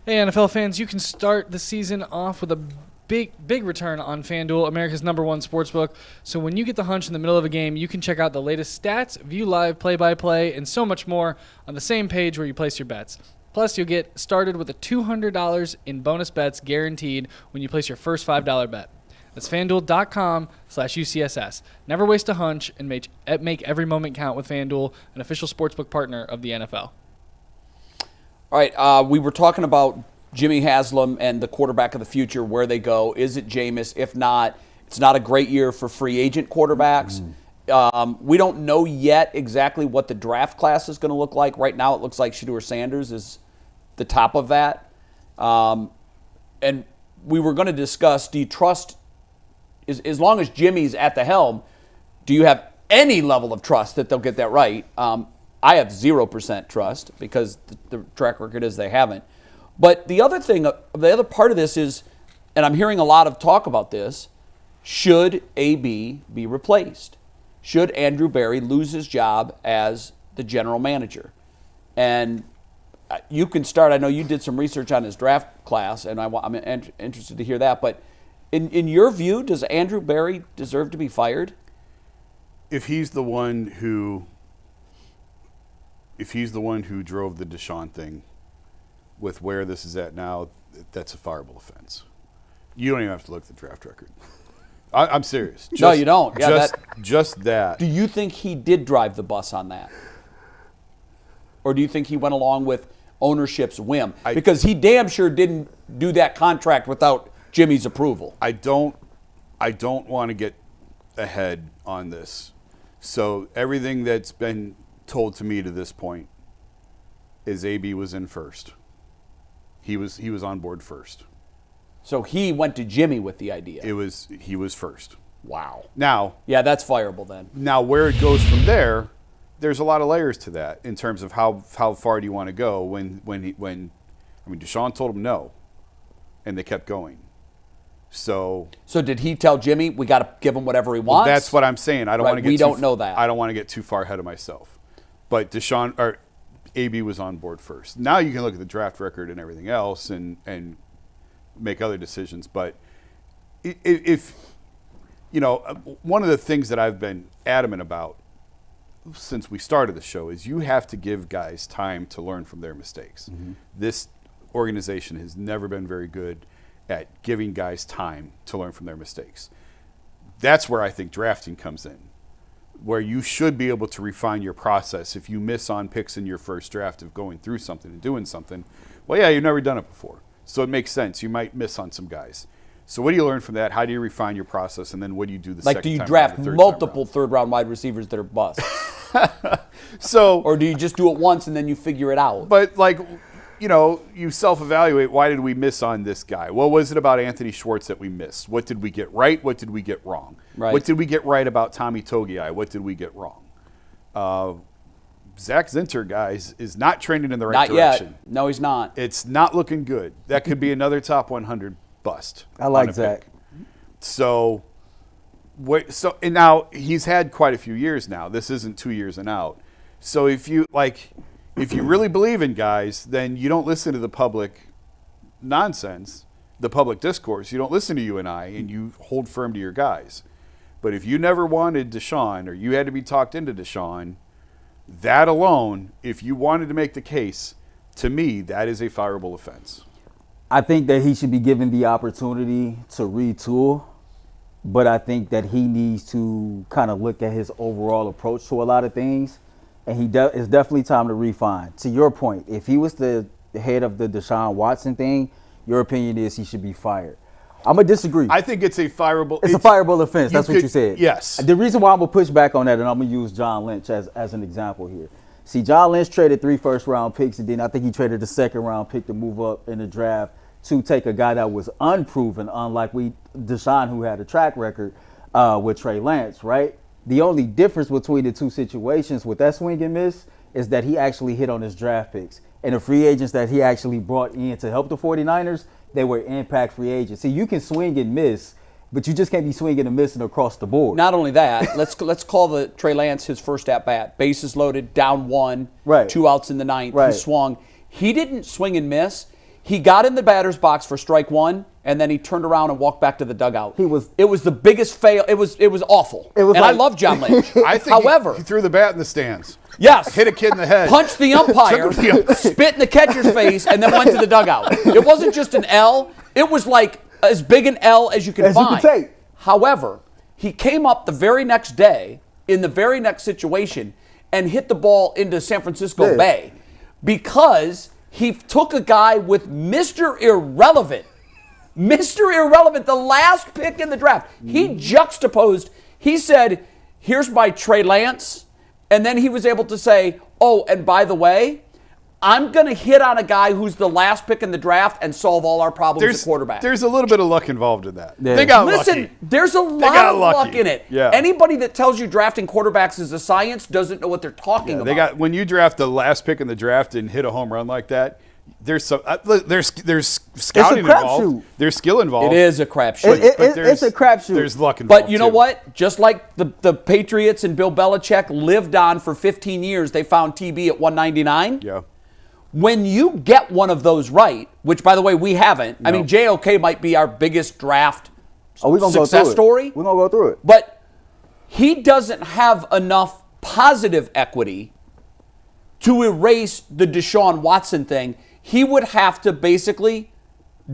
Hey, NFL fans, you can start the season off with a big return on FanDuel, America's #1 sportsbook. So when you get the hunch in the middle of a game, you can check out the latest stats, view live play-by-play, and so much more on the same page where you place your bets. Plus, you'll get started with a $200 in bonus bets guaranteed when you place your first $5 bet. That's FanDuel.com/UCSS. Never waste a hunch and make every moment count with FanDuel, an official sportsbook partner of the NFL. All right, we were talking about Jimmy Haslam and the quarterback of the future, where they go. Is it Jameis? If not, it's not a great year for free agent quarterbacks. We don't know yet exactly what the draft class is going to look like. Right now it looks like Shedeur Sanders is the top of that. And we were going to discuss, do you trust, as long as Jimmy's at the helm, do you have any level of trust that they'll get that right? I have 0% trust because the track record is they haven't. But the other thing, the other part of this is, and I'm hearing a lot of talk about this, should AB be replaced? Should Andrew Berry lose his job as the general manager? And you can start. I know you did some research on his draft class, and I'm interested to hear that. But in your view, does Andrew Berry deserve to be fired? If he's the one who drove the Deshaun thing, with where this is at now, that's a fireable offense. You don't even have to look at the draft record. I'm serious. No, you don't. Yeah, just that. Do you think he did drive the bus on that? Or do you think he went along with ownership's whim? Because he damn sure didn't do that contract without Jimmy's approval. I don't want to get ahead on this. So everything that's been told to me to this point is AB was in first. He was on board first. So he went to Jimmy with the idea. He was first. Wow. Now, yeah, that's fireable then. Now where it goes from there, there's a lot of layers to that in terms of how far do you want to go when Deshaun told him no, and they kept going. So did he tell Jimmy we got to give him whatever he wants? That's what I'm saying. I don't want to get. We don't know that. I don't want to get too far ahead of myself. But AB was on board first. Now you can look at the draft record and everything else and make other decisions. But if one of the things that I've been adamant about since we started the show is you have to give guys time to learn from their mistakes. Mm-hmm. This organization has never been very good at giving guys time to learn from their mistakes. That's where I think drafting comes in, where you should be able to refine your process. If you miss on picks in your first draft of going through something and doing something, well, yeah, you've never done it before. So it makes sense. You might miss on some guys. So what do you learn from that? How do you refine your process? And then what do you do the second time? Like, do you draft multiple third-round wide receivers that are bust? Or do you just do it once and then you figure it out? But, you self-evaluate, why did we miss on this guy? What was it about Anthony Schwartz that we missed? What did we get right? What did we get wrong? Right. What did we get right about Tommy Togiai? What did we get wrong? Zach Zinter, guys, is not trending in the right direction. Not yet. No, he's not. It's not looking good. That could be another top 100 bust. I like Zach. Pick. So now he's had quite a few years now. This isn't 2 years and out. So if you really believe in guys, then you don't listen to the public nonsense, the public discourse. You don't listen to you and I, and you hold firm to your guys. But if you never wanted Deshaun, or you had to be talked into Deshaun, that alone, if you wanted to make the case, to me, that is a fireable offense. I think that he should be given the opportunity to retool, but I think that he needs to kind of look at his overall approach to a lot of things, and it's definitely time to refine. To your point, if he was the head of the Deshaun Watson thing, your opinion is he should be fired. I'm going to disagree. I think it's a fireable. It's a fireable offense. That's what you said. Yes. The reason why I'm going to push back on that, and I'm going to use John Lynch as an example here. See, John Lynch traded 3 first-round picks, and then I think he traded the second-round pick to move up in the draft to take a guy that was unproven, unlike Deshaun, who had a track record with Trey Lance, right? The only difference between the two situations with that swing and miss is that he actually hit on his draft picks. And the free agents that he actually brought in to help the 49ers, they were impact free agents. See, you can swing and miss, but you just can't be swinging and missing across the board. Not only that, let's call the Trey Lance his first at-bat. Bases loaded, down 1, right. 2 outs in the ninth. Right. He swung. He didn't swing and miss. He got in the batter's box for strike one, and then he turned around and walked back to the dugout. It was the biggest fail. It was awful. I love John Lynch. I think However, he threw the bat in the stands. yes, Hit a kid in the head. punched the umpire, spit in the catcher's face, and then went to the dugout. It wasn't just an L. It was like as big an L as you can As you find. can take. However, he came up the very next day in the very next situation and hit the ball into San Francisco Bay because he took a guy with Mr. Irrelevant, the last pick in the draft. He juxtaposed, he said, here's my Trey Lance, and then he was able to say, oh, and by the way, I'm going to hit on a guy who's the last pick in the draft and solve all our problems at quarterback. There's a little bit of luck involved in that. Yeah. They got Listen, lucky. there's a lot of luck in it. Yeah. Anybody that tells you drafting quarterbacks is a science doesn't know what they're talking about. When you draft the last pick in the draft and hit a home run like that, there's scouting involved. There's skill involved. It is a crapshoot. It's a crapshoot. There's luck involved. But you know what? Just like the Patriots and Bill Belichick lived on for 15 years, they found TB at 199. Yeah. When you get one of those right, which, by the way, we haven't. I mean, JOK might be our biggest draft success story. We're going to go through it. But he doesn't have enough positive equity to erase the Deshaun Watson thing. He would have to basically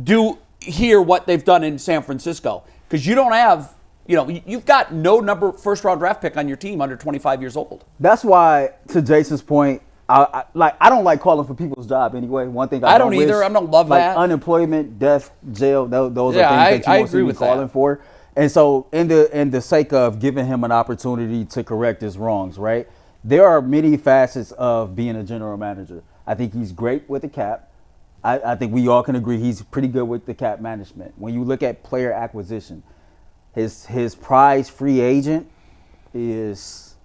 do here what they've done in San Francisco. Because you don't have, you've got no first-round draft pick on your team under 25 years old. That's why, to Jason's point, I don't like calling for people's job anyway. One thing I don't either. I don't love like that. Unemployment, death, jail. Those are things that you want to be calling for. And so, in the sake of giving him an opportunity to correct his wrongs, right? There are many facets of being a general manager. I think he's great with the cap. I think we all can agree he's pretty good with the cap management. When you look at player acquisition, his prize free agent is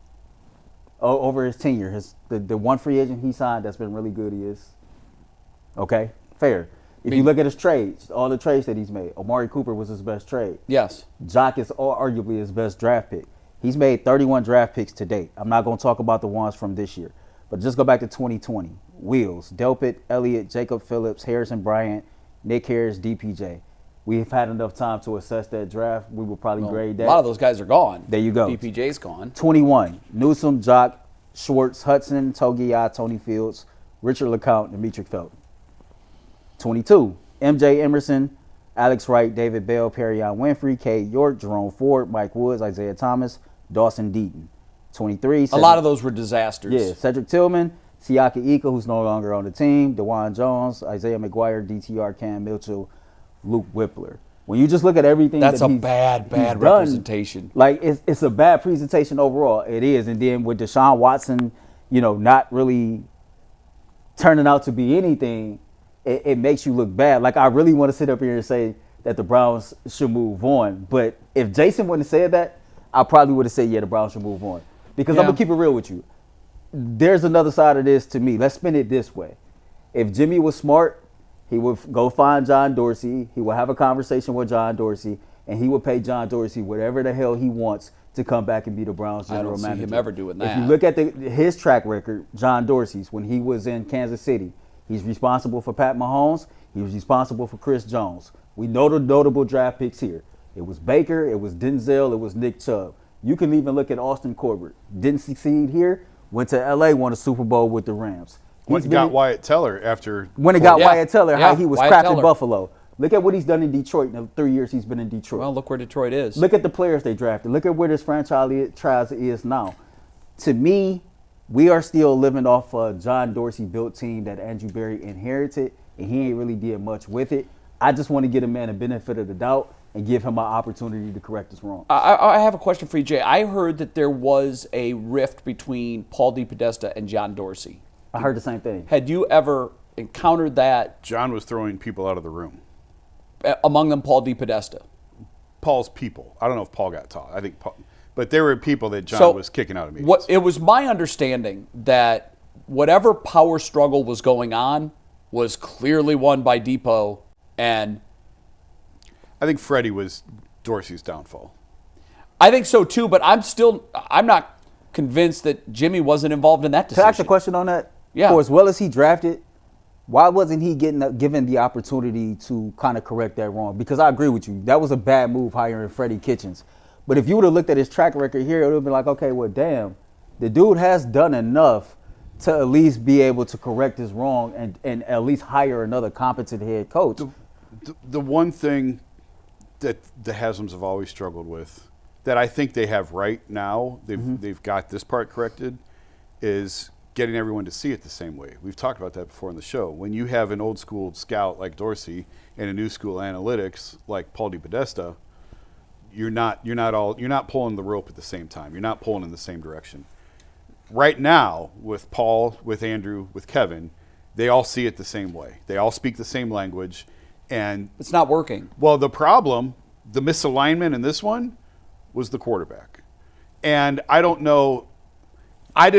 over his tenure. The one free agent he signed that's been really good is okay, fair. If you look at his trades, all the trades that he's made, Amari Cooper was his best trade. Yes. Jock is arguably his best draft pick. He's made 31 draft picks to date. I'm not going to talk about the ones from this year, but just go back to 2020. Wheels, Delpit, Elliott, Jacob Phillips, Harrison Bryant, Nick Harris, DPJ. We've had enough time to assess that draft. We will probably grade that. A lot of those guys are gone. There you go. DPJ's gone. 21, Newsome, Jock, Schwartz, Hudson, Togiai, Tony Fields, Richard LeCount, Demetri Felton. 22, MJ Emerson, Alex Wright, David Bell, Perrion Winfrey, Kay York, Jerome Ford, Mike Woods, Isaiah Thomas, Dawson Deaton. 23. A lot of those were disasters. Yeah, Cedric Tillman, Siaki Ika, who's no longer on the team, DeJuan Jones, Isaiah McGuire, DTR, Cam Mitchell, Luke Whippler. When you just look at everything that's that a he's bad done, representation. Like it's a bad presentation overall. It is. And then with Deshaun Watson, not really turning out to be anything, it makes you look bad. Like I really want to sit up here and say that the Browns should move on. But if Jason wouldn't have said that, I probably would have said, yeah, the Browns should move on. Because I'm going to keep it real with you. There's another side of this to me. Let's spin it this way. If Jimmy was smart, he would go find John Dorsey. He would have a conversation with John Dorsey, and he would pay John Dorsey whatever the hell he wants to come back and be the Browns general manager. I don't see him ever doing that. If you look at his track record, John Dorsey's, when he was in Kansas City, he's responsible for Pat Mahomes. He was responsible for Chris Jones. We know the notable draft picks here. It was Baker, it was Denzel, it was Nick Chubb. You can even look at Austin Corbett. Didn't succeed here, went to L.A., won a Super Bowl with the Rams. Got Wyatt Teller after. When it got Wyatt Teller, how he was Wyatt crapped in Teller. Buffalo. Look at what he's done in Detroit in the 3 years he's been in Detroit. Well, look where Detroit is. Look at the players they drafted. Look at where this franchise is now. To me, we are still living off a John Dorsey-built team that Andrew Berry inherited, and he ain't really did much with it. I just want to give a man a benefit of the doubt and give him an opportunity to correct his wrong. I have a question for you, Jay. I heard that there was a rift between Paul DePodesta and John Dorsey. I heard the same thing. Had you ever encountered that? John was throwing people out of the room. Among them, Paul DePodesta. Paul's people. I don't know if Paul got taught. I think Paul, but there were people that John was kicking out of meetings. It was my understanding that whatever power struggle was going on was clearly won by Depot, and I think Freddie was Dorsey's downfall. I think so too, but I'm not convinced that Jimmy wasn't involved in that decision. Can I ask a question on that? Yeah. For as well as he drafted, Why wasn't he given the opportunity to kind of correct that wrong? Because I agree with you. That was a bad move hiring Freddie Kitchens. But if you would have looked at his track record here, it would have been like, okay, well, damn, the dude has done enough to at least be able to correct his wrong and at least hire another competent head coach. The one thing that the Haslams have always struggled with, that I think they have right now, they've got this part corrected, is getting everyone to see it the same way. We've talked about that before in the show. When you have an old school scout like Dorsey and a new school analytics like Paul DePodesta, you're not pulling the rope at the same time. You're not pulling in the same direction. Right now, with Paul, with Andrew, with Kevin, they all see it the same way. They all speak the same language, and it's not working. Well, the problem, the misalignment in this one, was the quarterback. And I don't know. I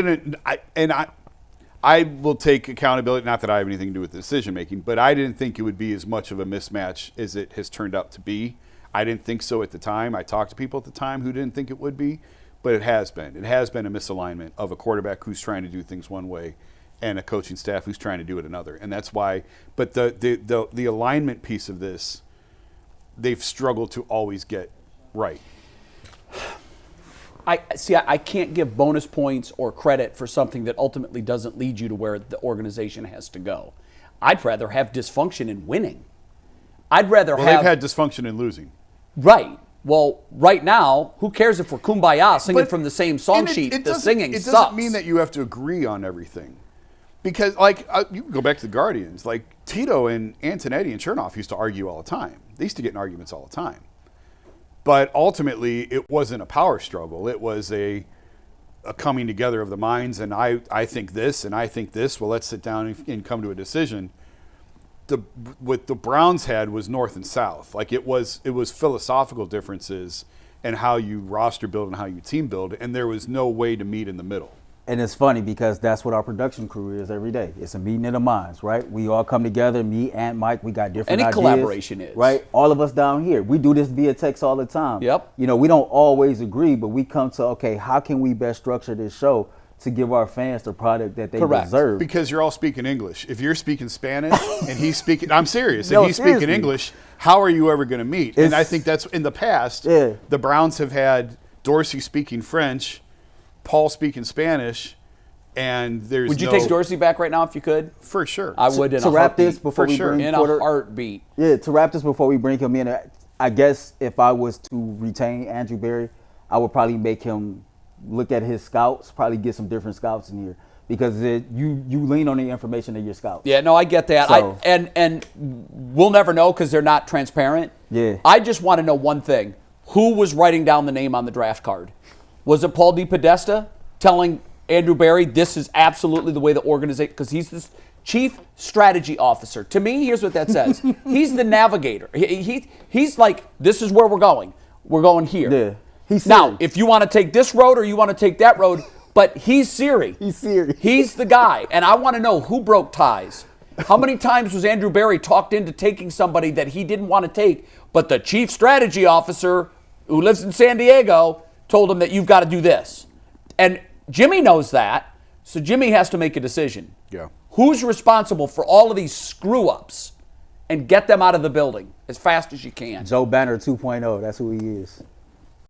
will take accountability, not that I have anything to do with the decision making, but I didn't think it would be as much of a mismatch as it has turned out to be. I didn't think so at the time. I talked to people at the time who didn't think it would be, but it has been. It has been a misalignment of a quarterback who's trying to do things one way and a coaching staff who's trying to do it another. And that's why, but the alignment piece of this, they've struggled to always get right. I can't give bonus points or credit for something that ultimately doesn't lead you to where the organization has to go. I'd rather have dysfunction in winning. I'd rather They've had dysfunction in losing. Right. Well, right now, who cares if we're kumbaya singing from the same song sheet? The singing sucks. It doesn't mean that you have to agree on everything. Because, you can go back to the Guardians. Like, Tito and Antonetti and Chernoff used to argue all the time. They used to get in arguments all the time. But ultimately, it wasn't a power struggle. It was a coming together of the minds, and I think this, and I think this. Well, let's sit down and come to a decision. What the Browns had was north and south. Like, it was philosophical differences and how you roster build and how you team build, and there was no way to meet in the middle. And it's funny because that's what our production crew is every day. It's a meeting of the minds, right? We all come together, me and Mike, we got different ideas. Any collaboration is. Right? All of us down here. We do this via text all the time. Yep. You know, we don't always agree, but we come to, okay, how can we best structure this show to give our fans the product that they deserve? Because you're all speaking English. If you're speaking Spanish and he's speaking, I'm serious, No, and he's speaking English, how are you ever going to meet? And I think that's, in the past, the Browns have had Dorsey speaking French, Paul speaking Spanish, and there's Would you take Dorsey back right now if you could? For sure. I would in a wrap heartbeat. this before we bring in Porter, a heartbeat. Yeah, to wrap this before we bring him in, I guess if I was to retain Andrew Berry, I would probably make him look at his scouts, probably get some different scouts in here. Because you lean on the information of your scouts. Yeah, no, I get that. So, and we'll never know because they're not transparent. Yeah. I just want to know one thing. Who was writing down the name on the draft card? Was it Paul DePodesta telling Andrew Berry this is absolutely the way the organization, because he's this chief strategy officer. To me, here's what that says. He's the navigator. He's like, this is where we're going. We're going here. Yeah. Now, if you want to take this road or you want to take that road, but he's Siri. He's Siri. He's the guy. And I want to know who broke ties. How many times was Andrew Berry talked into taking somebody that he didn't want to take, but the chief strategy officer who lives in San Diego told him that you've got to do this. And Jimmy knows that, so Jimmy has to make a decision. Yeah. Who's responsible for all of these screw-ups and get them out of the building as fast as you can? Joe Banner 2.0, that's who he is.